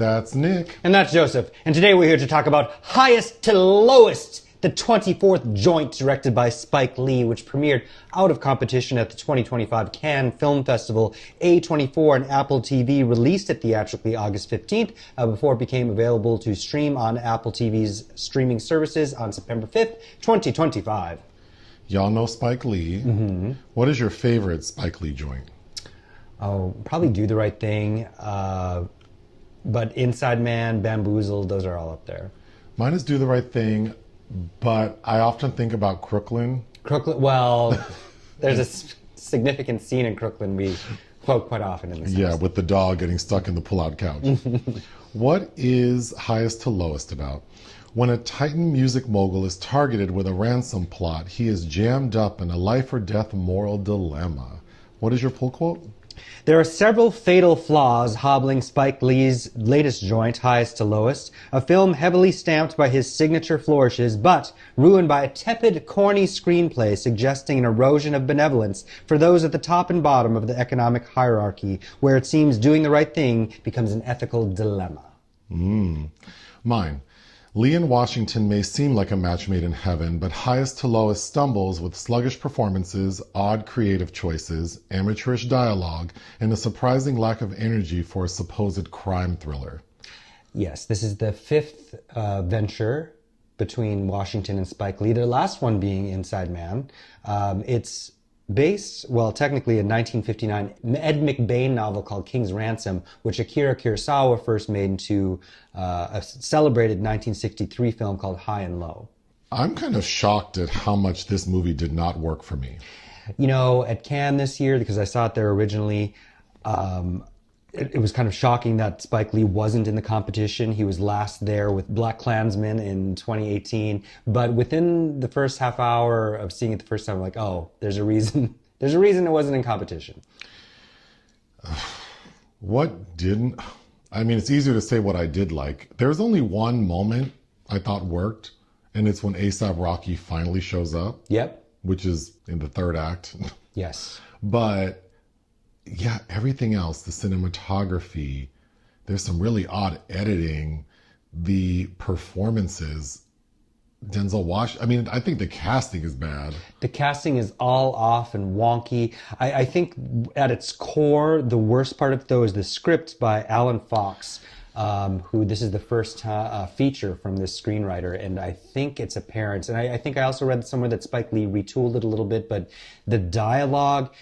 That's Nick. And that's Joseph. And today we're here to talk about Highest to Lowest, the 24th joint directed by Spike Lee, which premiered out of competition at the 2025 Cannes Film Festival. A24 and Apple TV released it theatrically August 15th before it became available to stream on Apple TV's streaming services on September 5th, 2025. Y'all know Spike Lee. Mm-hmm. What is your favorite Spike Lee joint? Oh, probably Do the Right Thing, but Inside Man, Bamboozled, those are all up there. Mine is Do the Right Thing, but I often think about Crooklyn. Crooklyn, well, there's a significant scene in Crooklyn we quote quite often in this house. Yeah, with the dog getting stuck in the pull-out couch. What is Highest to Lowest about? When a Titan music mogul is targeted with a ransom plot, he is jammed up in a life-or-death moral dilemma. What is your pull quote? There are several fatal flaws hobbling Spike Lee's latest joint, Highest to Lowest, a film heavily stamped by his signature flourishes, but ruined by a tepid, corny screenplay suggesting an erosion of benevolence for those at the top and bottom of the economic hierarchy, where it seems doing the right thing becomes an ethical dilemma. Mine. Lee and Washington may seem like a match made in heaven, but Highest to Lowest stumbles with sluggish performances, odd creative choices, amateurish dialogue, and a surprising lack of energy for a supposed crime thriller. Yes, this is the fifth venture between Washington and Spike Lee, their last one being Inside Man. It's based, well, technically a 1959 Ed McBain novel called King's Ransom, which Akira Kurosawa first made into a celebrated 1963 film called High and Low. I'm kind of shocked at how much this movie did not work for me. You know, at Cannes this year, because I saw it there originally, it was kind of shocking that Spike Lee wasn't in the competition. He was last there with BlacKkKlansman in 2018. But within the first half hour of seeing it the first time, I'm like, oh, there's a reason. There's a reason it wasn't in competition. What didn't... I mean, it's easier to say what I did like. There's only one moment I thought worked, and it's when A$AP Rocky finally shows up. Yep. Which is in the third act. Yes. But... yeah, everything else, the cinematography, there's some really odd editing, the performances, Denzel Washington, I mean, I think the casting is bad. The casting is all off and wonky. I think at its core, the worst part of it, though, is the script by Alan Fox, who this is the first feature from this screenwriter, and I think it's apparent. And I think I also read somewhere that Spike Lee retooled it a little bit, but the dialogue...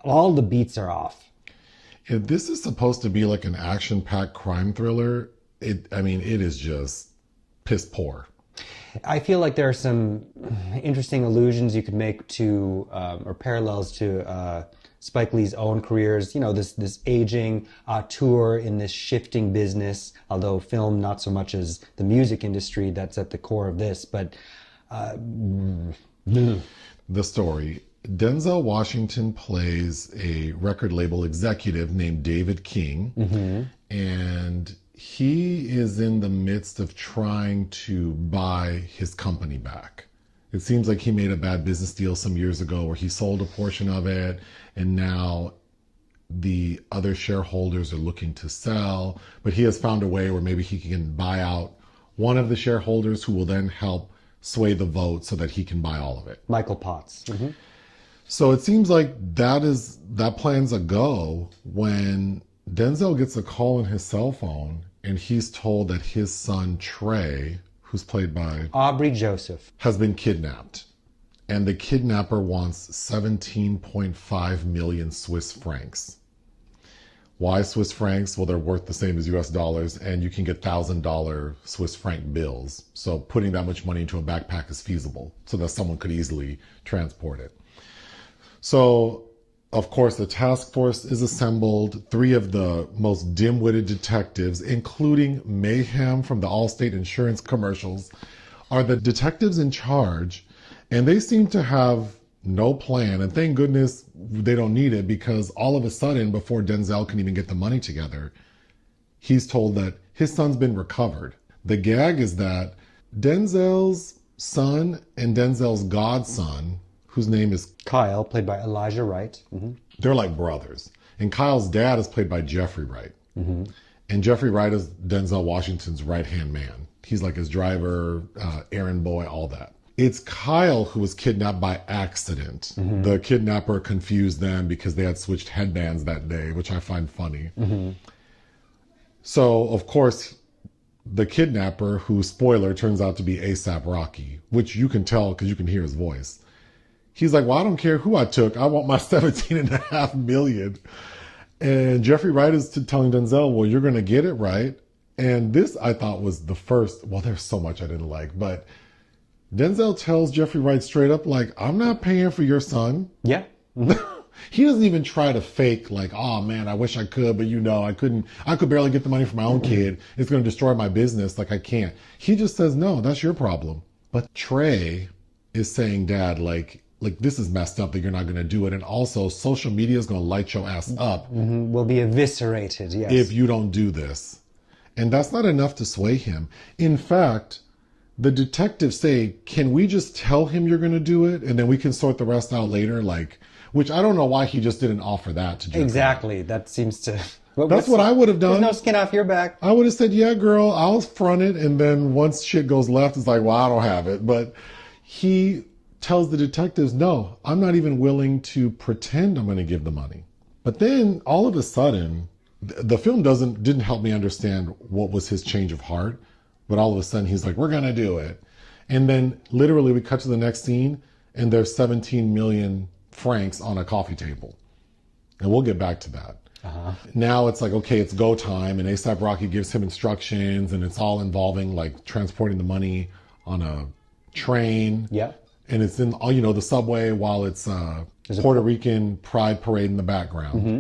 all the beats are off. If this is supposed to be like an action-packed crime thriller, it is just piss poor. I feel like there are some interesting allusions you could make to, or parallels to Spike Lee's own careers. You know, this aging auteur in this shifting business, although film not so much as the music industry that's at the core of this, but... the story... Denzel Washington plays a record label executive named David King, and he is in the midst of trying to buy his company back. It seems like he made a bad business deal some years ago where he sold a portion of it, and now the other shareholders are looking to sell, but he has found a way where maybe he can buy out one of the shareholders who will then help sway the vote so that he can buy all of it. Michael Potts. So it seems like that plan's a go when Denzel gets a call on his cell phone and he's told that his son Trey, who's played by Aubrey Joseph, has been kidnapped. And the kidnapper wants 17.5 million Swiss francs. Why Swiss francs? Well, they're worth the same as US dollars, and you can get $1,000 Swiss franc bills. So putting that much money into a backpack is feasible so that someone could easily transport it. So, of course, the task force is assembled. 3 of the most dim-witted detectives, including Mayhem from the Allstate insurance commercials, are the detectives in charge, and they seem to have no plan. And thank goodness they don't need it, because all of a sudden, before Denzel can even get the money together, he's told that his son's been recovered. The gag is that Denzel's son and Denzel's godson, whose name is Kyle, played by Elijah Wright. They're like brothers. And Kyle's dad is played by Jeffrey Wright. And Jeffrey Wright is Denzel Washington's right-hand man. He's like his driver, errand boy, all that. It's Kyle who was kidnapped by accident. Mm-hmm. The kidnapper confused them because they had switched headbands that day, which I find funny. Mm-hmm. So, of course, the kidnapper, who, spoiler, turns out to be A$AP Rocky, which you can tell because you can hear his voice. He's like, well, I don't care who I took. I want my 17.5 million. And Jeffrey Wright is telling Denzel, well, you're going to get it, right? And this, I thought, was the first. Well, there's so much I didn't like. But Denzel tells Jeffrey Wright straight up, like, I'm not paying for your son. Yeah. He doesn't even try to fake, like, oh, man, I wish I could, but I couldn't. I could barely get the money for my own kid. It's going to destroy my business. Like, I can't. He just says, no, that's your problem. But Trey is saying, Dad, like this is messed up that you're not going to do it. And also, social media is going to light your ass up. Mm-hmm. Will be eviscerated, yes. If you don't do this. And that's not enough to sway him. In fact, the detectives say, can we just tell him you're going to do it? And then we can sort the rest out later? Like, which I don't know why he just didn't offer that to Jeffrey. Exactly. That seems to... That's what I would have done. There's no skin off your back. I would have said, yeah, girl, I'll front it. And then once shit goes left, it's like, well, I don't have it. But he tells the detectives, no, I'm not even willing to pretend I'm going to give the money. But then all of a sudden, the film didn't help me understand what was his change of heart. But all of a sudden he's like, we're going to do it. And then literally we cut to the next scene and there's 17 million francs on a coffee table. And we'll get back to that. Uh-huh. Now it's like, okay, it's go time. And A$AP Rocky gives him instructions and it's all involving like transporting the money on a train. Yeah. And it's in, the subway while it's Puerto Rican pride parade in the background. Mm-hmm.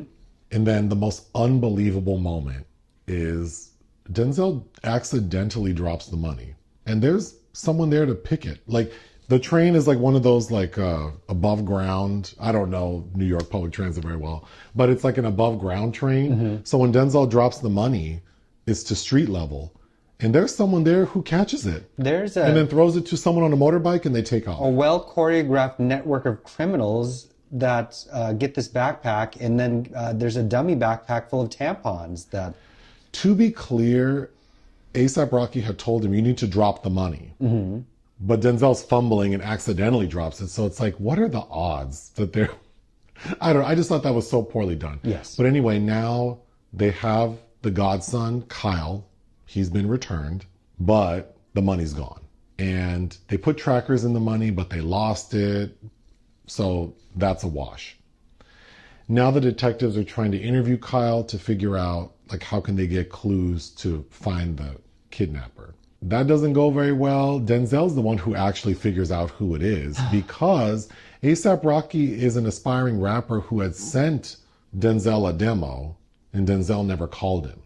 And then the most unbelievable moment is Denzel accidentally drops the money. And there's someone there to pick it. Like, the train is like one of those like above ground. I don't know New York public transit very well, but it's like an above ground train. Mm-hmm. So when Denzel drops the money, it's to street level. And there's someone there who catches it. And then throws it to someone on a motorbike and they take off. A well-choreographed network of criminals that get this backpack, and then there's a dummy backpack full of tampons that... To be clear, A$AP Rocky had told him, you need to drop the money. Mm-hmm. But Denzel's fumbling and accidentally drops it. So it's like, what are the odds that they're... I just thought that was so poorly done. Yes. But anyway, now they have the godson, Kyle. He's been returned, but the money's gone. And they put trackers in the money, but they lost it. So that's a wash. Now the detectives are trying to interview Kyle to figure out, like, how can they get clues to find the kidnapper. That doesn't go very well. Denzel's the one who actually figures out who it is because A$AP Rocky is an aspiring rapper who had sent Denzel a demo and Denzel never called him.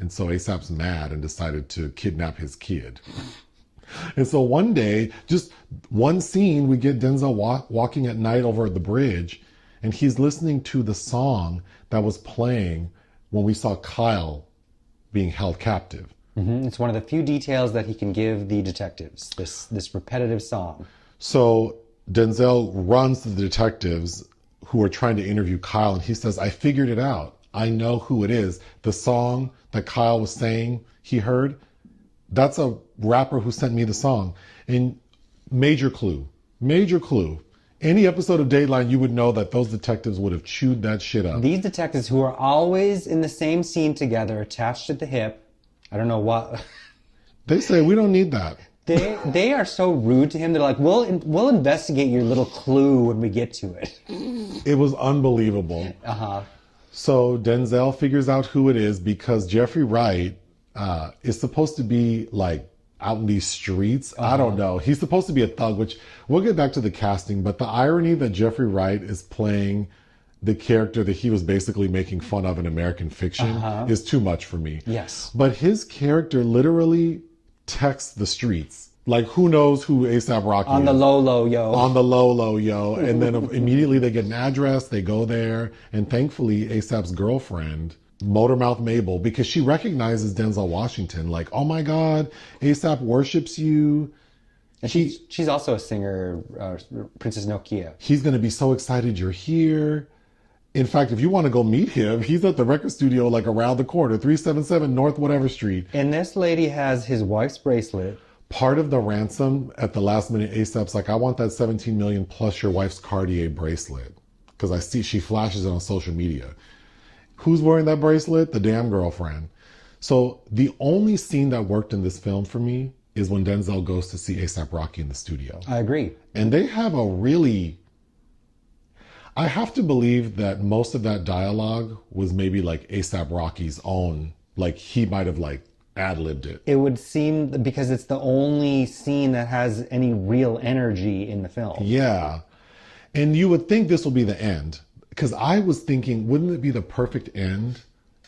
And so A$AP's mad and decided to kidnap his kid. And so one day, just one scene, we get Denzel walking at night over the bridge, and he's listening to the song that was playing when we saw Kyle being held captive. Mm-hmm. It's one of the few details that he can give the detectives, this repetitive song. So Denzel runs to the detectives who are trying to interview Kyle, and he says, I figured it out. I know who it is. The song that Kyle was saying he heard, that's a rapper who sent me the song. And major clue. Any episode of Dateline, you would know that those detectives would have chewed that shit up. These detectives who are always in the same scene together, attached at the hip, I don't know what. They say, we don't need that. They are so rude to him. They're like, we'll investigate your little clue when we get to it. It was unbelievable. Uh-huh. So Denzel figures out who it is because Jeffrey Wright is supposed to be like out in these streets. Uh-huh. I don't know. He's supposed to be a thug, which we'll get back to the casting. But the irony that Jeffrey Wright is playing the character that he was basically making fun of in American Fiction is too much for me. Yes. But his character literally texts the streets. Like, who knows who A$AP Rocky is? On the low, yo. On the low, yo. And then immediately they get an address, they go there, and thankfully A$AP's girlfriend, Motormouth Mabel, because she recognizes Denzel Washington, like, oh my God, A$AP worships you. And she's also a singer, Princess Nokia. He's going to be so excited you're here. In fact, if you want to go meet him, he's at the record studio like around the corner, 377 North whatever street. And this lady has his wife's bracelet. Part of the ransom at the last minute, ASAP's like, I want that 17 million plus your wife's Cartier bracelet. Because I see she flashes it on social media. Who's wearing that bracelet? The damn girlfriend. So the only scene that worked in this film for me is when Denzel goes to see ASAP Rocky in the studio. I agree. And they have a really... I have to believe that most of that dialogue was maybe like ASAP Rocky's own. Like he might have like ad-libbed it. It would seem because it's the only scene that has any real energy in the film. Yeah. And you would think this will be the end. Because I was thinking, wouldn't it be the perfect end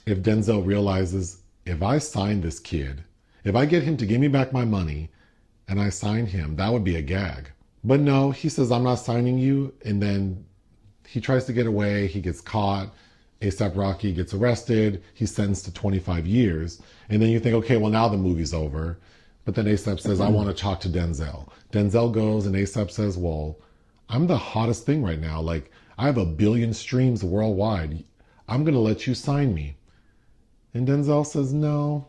if Denzel realizes, if I sign this kid, if I get him to give me back my money and I sign him, that would be a gag. But no, he says, I'm not signing you. And then he tries to get away. He gets caught. ASAP Rocky gets arrested. He's sentenced to 25 years. And then you think, okay, well, now the movie's over. But then ASAP says, I want to talk to Denzel. Denzel goes and ASAP says, well, I'm the hottest thing right now. Like, I have 1 billion streams worldwide. I'm going to let you sign me. And Denzel says, no,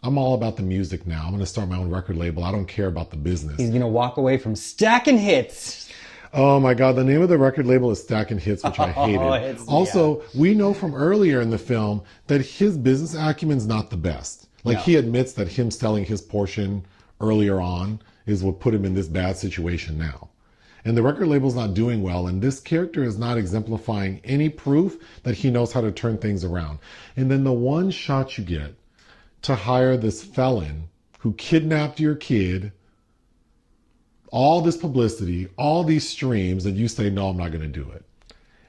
I'm all about the music now. I'm going to start my own record label. I don't care about the business. He's going to walk away from stacking hits. Oh my God, the name of the record label is Stacking Hits, which I hated. Also, we know from earlier in the film that his business acumen's not the best. Like he admits that him selling his portion earlier on is what put him in this bad situation now. And the record label's not doing well, and this character is not exemplifying any proof that he knows how to turn things around. And then the one shot you get to hire this felon who kidnapped your kid, all this publicity, all these streams, and you say, no, I'm not going to do it.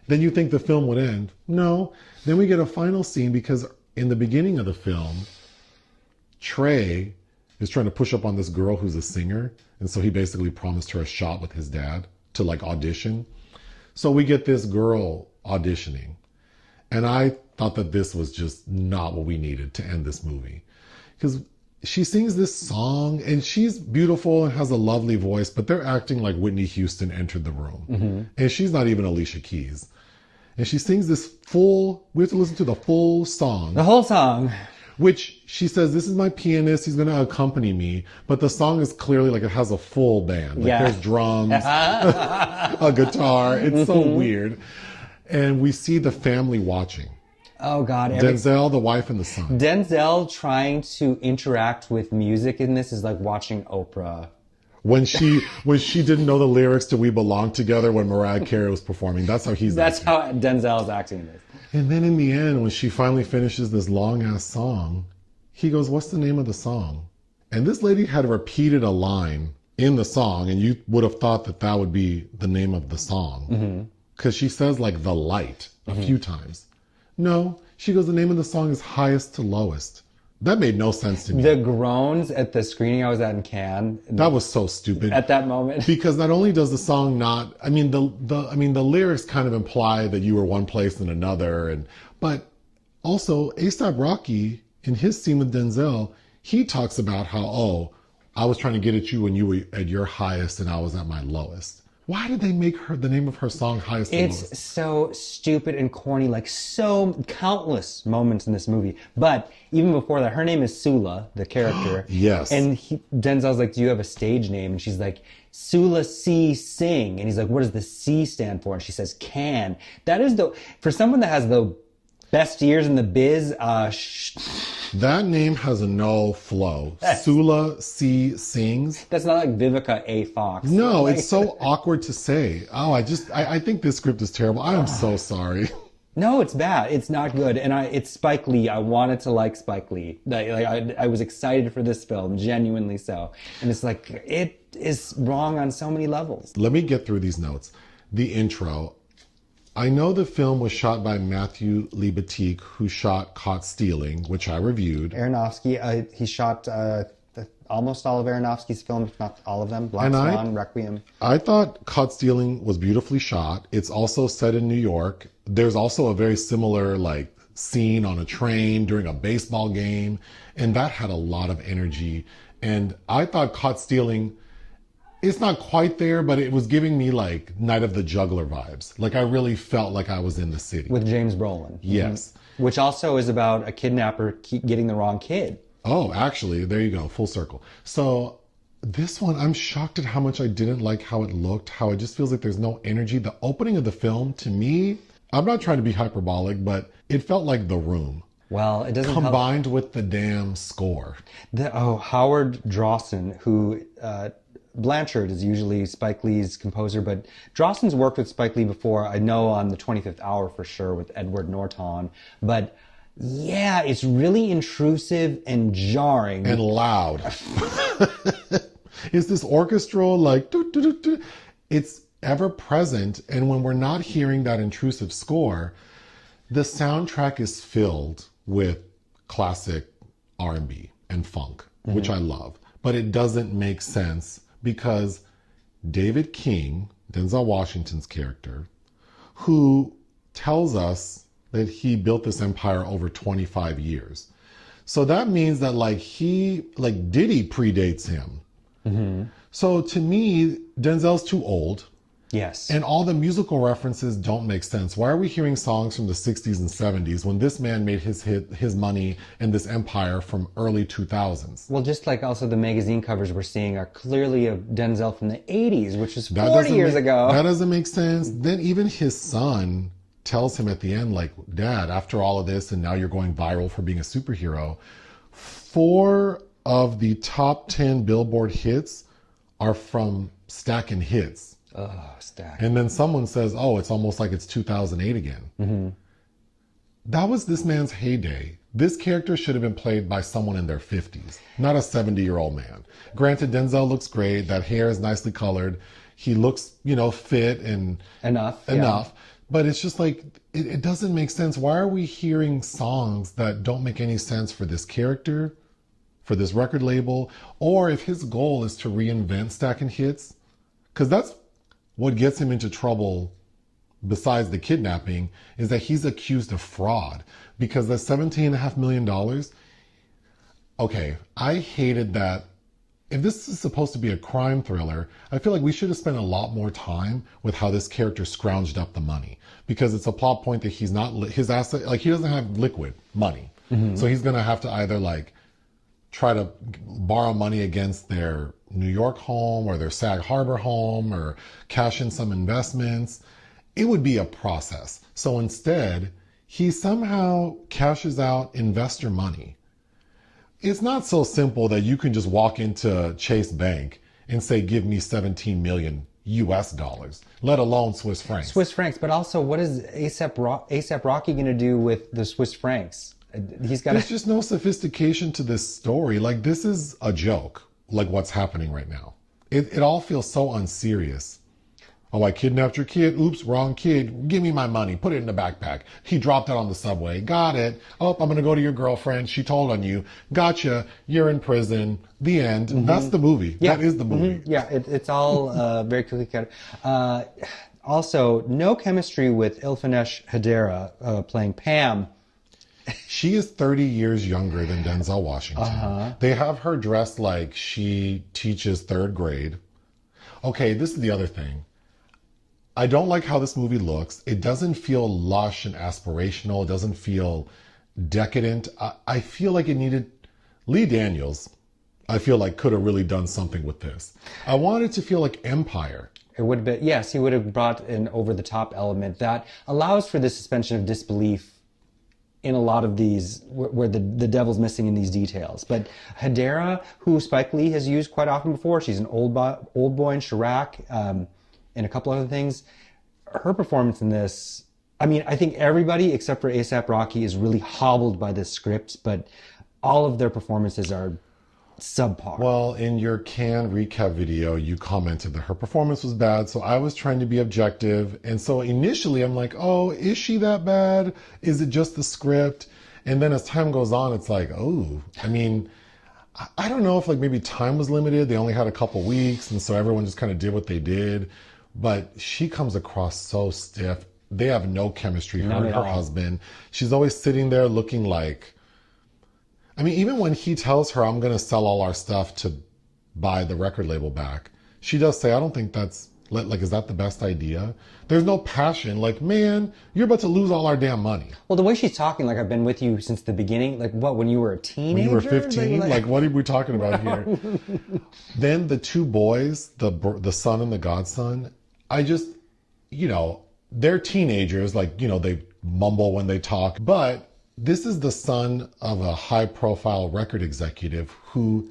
Then you think the film would end. No. Then we get a final scene because in the beginning of the film, Trey is trying to push up on this girl who's a singer. And so he basically promised her a shot with his dad to like audition. So we get this girl auditioning. And I thought that this was just not what we needed to end this movie. Because she sings this song and she's beautiful and has a lovely voice, but they're acting like Whitney Houston entered the room. Mm-hmm. And she's not even Alicia Keys. And she sings this full, we have to listen to the full song. The whole song. Which she says, this is my pianist, he's going to accompany me. But the song is clearly like it has a full band. Like there's drums, a guitar. It's so weird. And we see the family watching. Oh God. Denzel, the wife, and the son. Denzel trying to interact with music in this is like watching Oprah. When she didn't know the lyrics to We Belong Together when Mariah Carey was performing. That's how he's That's acting. how Denzel is acting in this. And then in the end, when she finally finishes this long-ass song, he goes, what's the name of the song? And this lady had repeated a line in the song, and you would have thought that that would be the name of the song. Because she says, like, the light a few times. No, she goes, the name of the song is Highest to Lowest. That made no sense to me. The groans at the screening I was at in Cannes. That was so stupid. At that moment. Because not only does the song not, I mean, the lyrics kind of imply that you were one place and another, but also A$AP Rocky in his scene with Denzel, he talks about how, oh, I was trying to get at you when you were at your highest and I was at my lowest. Why did they make the name of her song Highest to Lowest? It's so stupid and corny, like so countless moments in this movie. But even before that, her name is Sula, the character. Yes. And Denzel's like, do you have a stage name? And she's like, Sula C. Singh. And he's like, what does the C stand for? And she says, can. That is for someone that has the best ears in the biz, that name has no flow. Sula C. Sings. That's not like Vivica A. Fox. No, it's so awkward to say. Oh, I think this script is terrible. I am so sorry. No, it's bad. It's not good. And it's Spike Lee. I wanted to like Spike Lee. I was excited for this film, genuinely so. And it's like, it is wrong on so many levels. Let me get through these notes. The intro. I know the film was shot by Matthew Libatique, who shot Caught Stealing, which I reviewed. Aronofsky, he shot almost all of Aronofsky's films, if not all of them. Black Swan, Requiem. I thought Caught Stealing was beautifully shot. It's also set in New York. There's also a very similar scene on a train during a baseball game, and that had a lot of energy. And I thought Caught Stealing, It's not quite there, but it was giving me like Night of the Juggler vibes. Like I really felt like I was in the city. With James Brolin. Yes. Which also is about a kidnapper getting the wrong kid. Oh, actually, there you go, full circle. So this one, I'm shocked at how much I didn't like how it looked, how it just feels like there's no energy. The opening of the film, to me, I'm not trying to be hyperbolic, but it felt like The Room. Well, it doesn't combined with the damn score. Howard Drawson, who Blanchard is usually Spike Lee's composer, but Drawson's worked with Spike Lee before. I know on The 25th Hour for sure with Edward Norton, but yeah, it's really intrusive and jarring and loud. It's this orchestral like it's ever present, and when we're not hearing that intrusive score, the soundtrack is filled with classic R&B and funk, which I love. But it doesn't make sense because David King, Denzel Washington's character, who tells us that he built this empire over 25 years. So that means that Diddy predates him. So to me, Denzel's too old. Yes. And all the musical references don't make sense. Why are we hearing songs from the 60s and 70s when this man made his money in this empire from early 2000s? Well, just like also the magazine covers we're seeing are clearly of Denzel from the 80s, which is 40 years ago. That doesn't make sense. Then even his son tells him at the end, like, Dad, after all of this and now you're going viral for being a superhero, 4 of the top 10 Billboard hits are from Stackin' Hits. Oh, Stack. And then someone says, oh, it's almost like it's 2008 again. That was this man's heyday. This character should have been played by someone in their 50s, not a 70-year-old man. Granted, Denzel looks great. That hair is nicely colored. He looks, fit and enough. But it's just like, it doesn't make sense. Why are we hearing songs that don't make any sense for this character, for this record label, or if his goal is to reinvent Stackin' Hits? Because that's what gets him into trouble besides the kidnapping, is that he's accused of fraud. Because the $17.5 million, okay, I hated that. If this is supposed to be a crime thriller, I feel like we should have spent a lot more time with how this character scrounged up the money. Because it's a plot point that he's not, his asset, like he doesn't have liquid money. So he's going to have to either try to borrow money against their New York home or their Sag Harbor home or cash in some investments. It would be a process. So instead, he somehow cashes out investor money. It's not so simple that you can just walk into Chase Bank and say, give me 17 million US dollars, let alone Swiss francs. Swiss francs, but also what is A$AP Rocky going to do with the Swiss francs? There's just no sophistication to this story. Like, this is a joke, like what's happening right now. It all feels so unserious. Oh, I kidnapped your kid. Oops, wrong kid. Give me my money. Put it in the backpack. He dropped it on the subway. Got it. Oh, I'm going to go to your girlfriend. She told on you. Gotcha. You're in prison. The end. That's the movie. Yeah. That is the movie. Yeah, it's all very cookie cutter. Also, no chemistry with Ilfenesh Hadera playing Pam. She is 30 years younger than Denzel Washington. They have her dressed like she teaches 3rd grade. Okay, this is the other thing. I don't like how this movie looks. It doesn't feel lush and aspirational. It doesn't feel decadent. I feel like it needed Lee Daniels. I feel like could have really done something with this. I want it to feel like Empire. It would have been, yes, he would have brought an over-the-top element that allows for the suspension of disbelief in a lot of these, where the devil's missing in these details. But Hadera, who Spike Lee has used quite often before, she's an old boy in Chirac, and a couple other things. Her performance in this, I mean, I think everybody except for A$AP Rocky is really hobbled by this script, but all of their performances are subpar. Well, in your Cannes recap video, you commented that her performance was bad, so I was trying to be objective. And so initially I'm like, oh, is she that bad? Is it just the script? And then as time goes on, it's like, oh, I mean, I don't know if maybe time was limited. They only had a couple weeks, and so everyone just kind of did what they did. But she comes across so stiff. They have no chemistry, her and her husband. She's always sitting there looking like, I mean, even when he tells her, I'm going to sell all our stuff to buy the record label back, she does say, I don't think that's, like, is that the best idea? There's no passion. Like, man, you're about to lose all our damn money. Well, the way she's talking, like, I've been with you since the beginning. Like, what, when you were a teenager? When you were 15? Like, what are we talking about here? Then the two boys, the son and the godson, I just, you know, they're teenagers. Like, you know, they mumble when they talk. But this is the son of a high-profile record executive who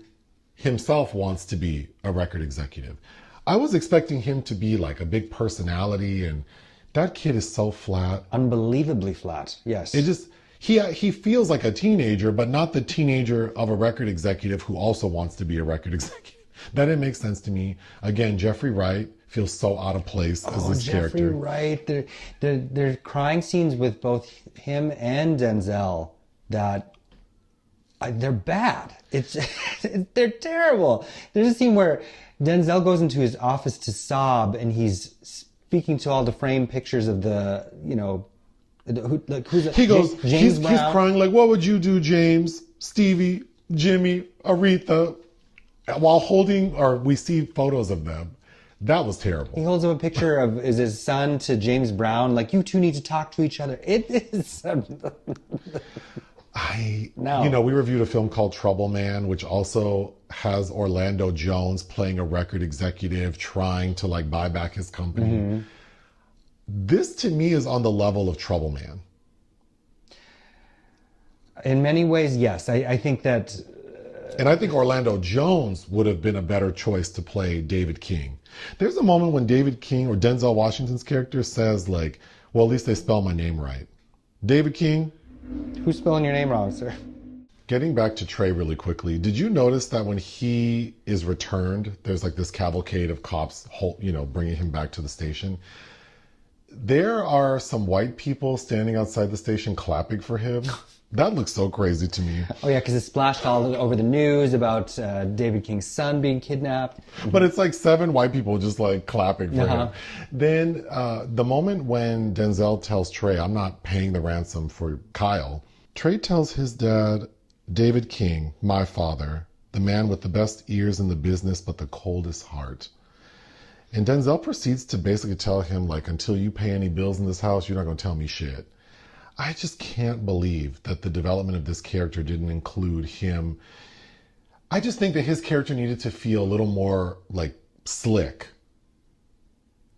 himself wants to be a record executive. I was expecting him to be like a big personality, and that kid is so flat. Unbelievably flat, yes. It just, he feels like a teenager, but not the teenager of a record executive who also wants to be a record executive. That didn't make sense to me. Again, Jeffrey Wright feels so out of place as this character. Jeffrey Wright, they're crying scenes with both him and Denzel that they're bad. They're terrible. There's a scene where Denzel goes into his office to sob, and he's speaking to all the framed pictures of the, you know, he goes, James he's Brown. crying like, what would you do, James, Stevie, Jimmy, Aretha, while holding, or we see photos of them. That was terrible. He holds up a picture of his son to James Brown, like, you two need to talk to each other. It is... No. You know, we reviewed a film called Trouble Man, which also has Orlando Jones playing a record executive trying to like buy back his company. Mm-hmm. This to me is on the level of Trouble Man. In many ways, yes. I think that... And I think Orlando Jones would have been a better choice to play David King. There's a moment when David King or Denzel Washington's character says like, well, at least they spell my name right. David King... Who's spelling your name wrong, sir? Getting back to Trey really quickly, did you notice that when he is returned, there's like this cavalcade of cops, you know, bringing him back to the station? There are some white people standing outside the station clapping for him. That looks so crazy to me. Oh yeah, because it splashed all over the news about David King's son being kidnapped. But it's like 7 white people just like clapping for him. Then the moment when Denzel tells Trey, I'm not paying the ransom for Kyle, Trey tells his dad, David King, my father, the man with the best ears in the business but the coldest heart. And Denzel proceeds to basically tell him, like, until you pay any bills in this house, you're not going to tell me shit. I just can't believe that the development of this character didn't include him. I just think that his character needed to feel a little more, like, slick.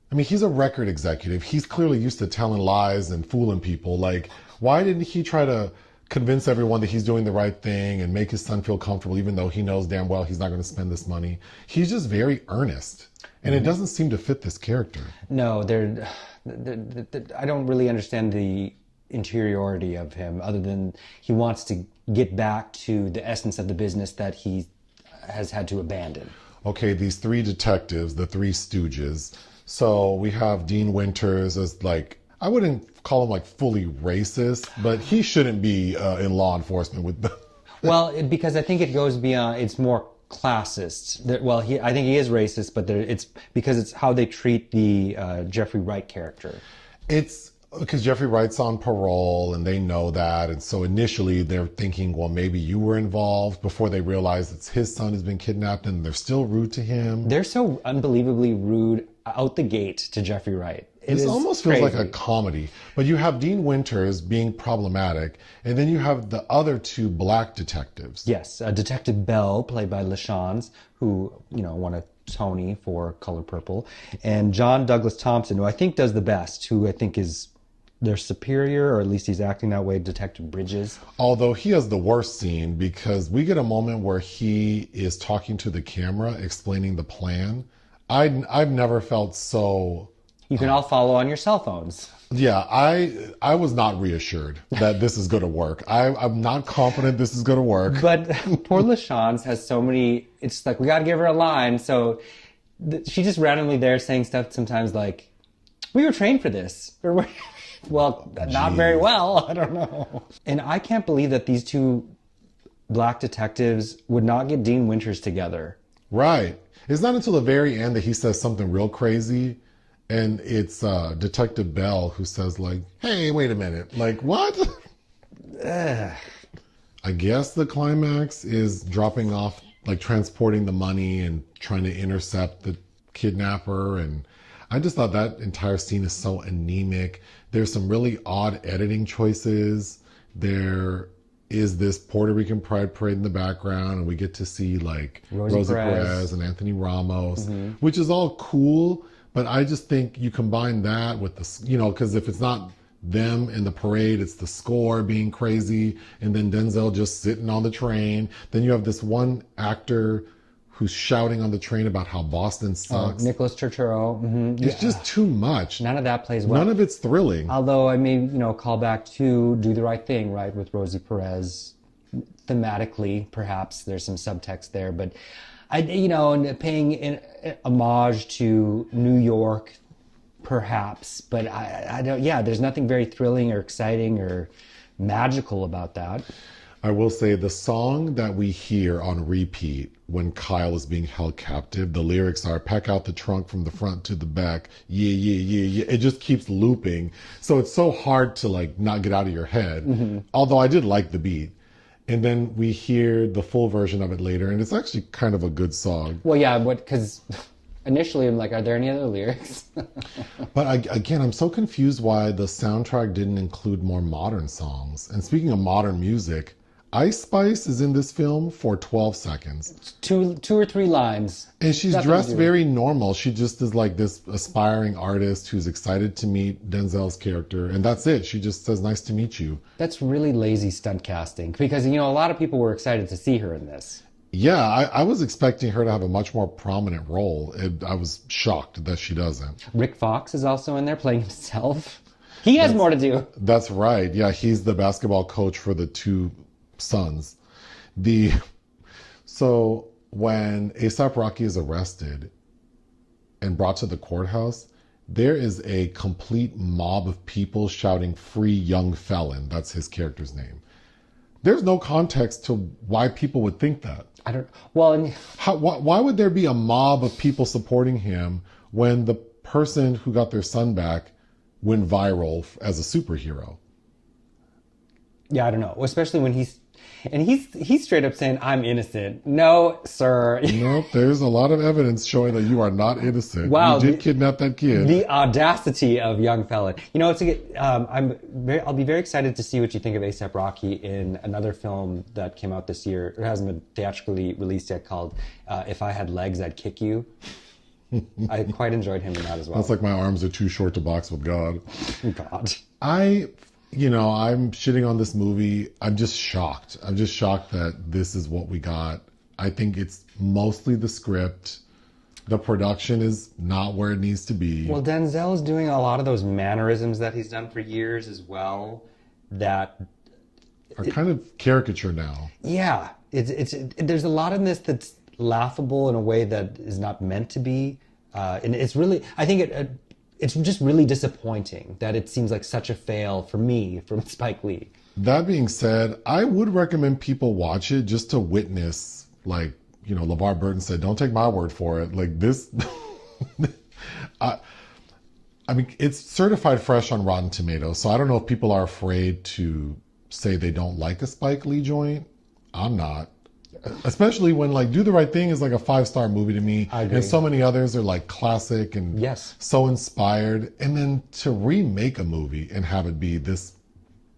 I mean, he's a record executive. He's clearly used to telling lies and fooling people. Like, why didn't he try to convince everyone that he's doing the right thing and make his son feel comfortable, even though he knows damn well he's not going to spend this money? He's just very earnest. And it doesn't seem to fit this character. No, I don't really understand the interiority of him, other than he wants to get back to the essence of the business that he has had to abandon. Okay, these 3 detectives, the 3 stooges. So we have Dean Winters as like, I wouldn't call him like fully racist, but he shouldn't be in law enforcement with them. Well, because I think it goes beyond, it's more classist. I think he is racist, but it's because it's how they treat the Jeffrey Wright character. It's because Jeffrey Wright's on parole and they know that. And so initially they're thinking, well, maybe you were involved, before they realize it's his son has been kidnapped, and they're still rude to him. They're so unbelievably rude out the gate to Jeffrey Wright. This almost feels like a comedy. But you have Dean Winters being problematic, and then you have the other 2 black detectives. Yes, Detective Bell, played by LaShawns, who, you know, won a Tony for Color Purple, and John Douglas Thompson, who I think does the best, who I think is their superior, or at least he's acting that way, Detective Bridges. Although he has the worst scene, because we get a moment where he is talking to the camera, explaining the plan. I've never felt so... You can all follow on your cell phones. Yeah, I was not reassured that this is going to work. I'm not confident this is going to work. But poor LaShawns has so many... It's like, we got to give her a line, so she's just randomly there saying stuff sometimes like, we were trained for this. Or, well, not very well. I don't know. And I can't believe that these 2 black detectives would not get Dean Winters together. Right. It's not until the very end that he says something real crazy, and it's Detective Bell who says, like, hey, wait a minute. Like, what? I guess the climax is dropping off, like transporting the money and trying to intercept the kidnapper, and I just thought that entire scene is so anemic. There's some really odd editing choices. There is this Puerto Rican pride parade in the background, and we get to see like Rosie Perez and Anthony Ramos, which is all cool. But I just think you combine that with the, because if it's not them in the parade, it's the score being crazy, and then Denzel just sitting on the train. Then you have this one actor who's shouting on the train about how Boston sucks. Nicholas Turturro. It's just too much. None of that plays well. None of it's thrilling. Although I may, call back to Do the Right Thing, right, with Rosie Perez. Thematically, perhaps there's some subtext there, but and paying homage to New York, perhaps, but I don't. Yeah, there's nothing very thrilling or exciting or magical about that. I will say the song that we hear on repeat when Kyle is being held captive, the lyrics are "pack out the trunk from the front to the back, yeah, yeah, yeah, yeah." It just keeps looping. So it's so hard to like not get out of your head. Although I did like the beat. And then we hear the full version of it later, and it's actually kind of a good song. Well, yeah, because initially I'm like, are there any other lyrics? But again, I'm so confused why the soundtrack didn't include more modern songs. And speaking of modern music, Ice Spice is in this film for 12 seconds. Two or three lines. And she's dressed very normal. She just is like this aspiring artist who's excited to meet Denzel's character. And that's it. She just says, "Nice to meet you." That's really lazy stunt casting. Because, a lot of people were excited to see her in this. Yeah, I was expecting her to have a much more prominent role. I was shocked that she doesn't. Rick Fox is also in there playing himself. He has more to do. That's right. Yeah, he's the basketball coach for the two sons. So when A$AP Rocky is arrested and brought to the courthouse, there is a complete mob of people shouting "Free Young Felon." That's his character's name. There's no context to why people would think that. I don't. Well, why would there be a mob of people supporting him when the person who got their son back went viral as a superhero? Yeah, I don't know. Especially when he's straight up saying, "I'm innocent." No, sir. Nope. There's a lot of evidence showing that you are not innocent. Wow, you did kidnap that kid. The audacity of young Felon. I'll be very excited to see what you think of A$AP Rocky in another film that came out this year. It hasn't been theatrically released yet, called "If I Had Legs, I'd Kick You." I quite enjoyed him in that as well. That's like "My arms are too short to box with God." God. I'm shitting on this movie. I'm just shocked. I'm just shocked that this is what we got. I think it's mostly the script. The production is not where it needs to be. Well, Denzel is doing a lot of those mannerisms that he's done for years as well that are kind of caricature now. Yeah. There's a lot in this that's laughable in a way that is not meant to be. And it's really, I think it's just really disappointing that it seems like such a fail for me from Spike Lee. That being said, I would recommend people watch it just to witness, like, LeVar Burton said, "Don't take my word for it." Like this, I mean, it's certified fresh on Rotten Tomatoes, so I don't know if people are afraid to say they don't like a Spike Lee joint. I'm not. Especially when like Do the Right Thing is like a 5-star movie to me, and so many others are like classic and so inspired. And then to remake a movie and have it be this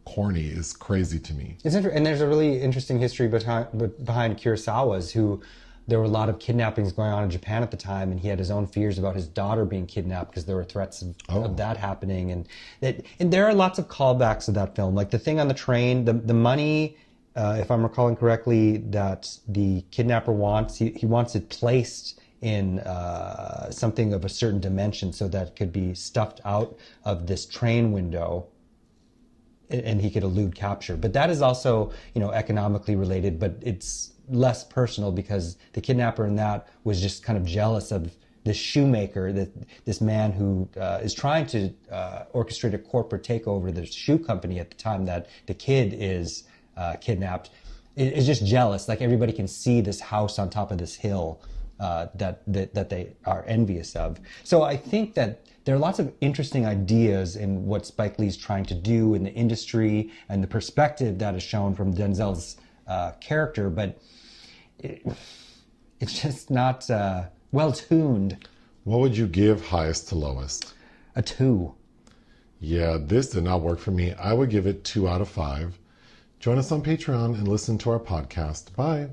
corny is crazy to me. And there's a really interesting history behind Kurosawa's, who there were a lot of kidnappings going on in Japan at the time, and he had his own fears about his daughter being kidnapped because there were threats of that happening. And there are lots of callbacks to that film, like the thing on the train, the money. If I'm recalling correctly, that the kidnapper wants, he wants it placed in something of a certain dimension so that it could be stuffed out of this train window and he could elude capture. But that is also, economically related, but it's less personal because the kidnapper in that was just kind of jealous of this shoemaker, this man who is trying to orchestrate a corporate takeover of the shoe company at the time that the kid is kidnapped, is just jealous. Like everybody can see this house on top of this hill that they are envious of. So I think that there are lots of interesting ideas in what Spike Lee's trying to do in the industry and the perspective that is shown from Denzel's character, but it's just not well tuned. What would you give highest to lowest? A 2. Yeah, this did not work for me. I would give it 2 out of 5. Join us on Patreon and listen to our podcast. Bye.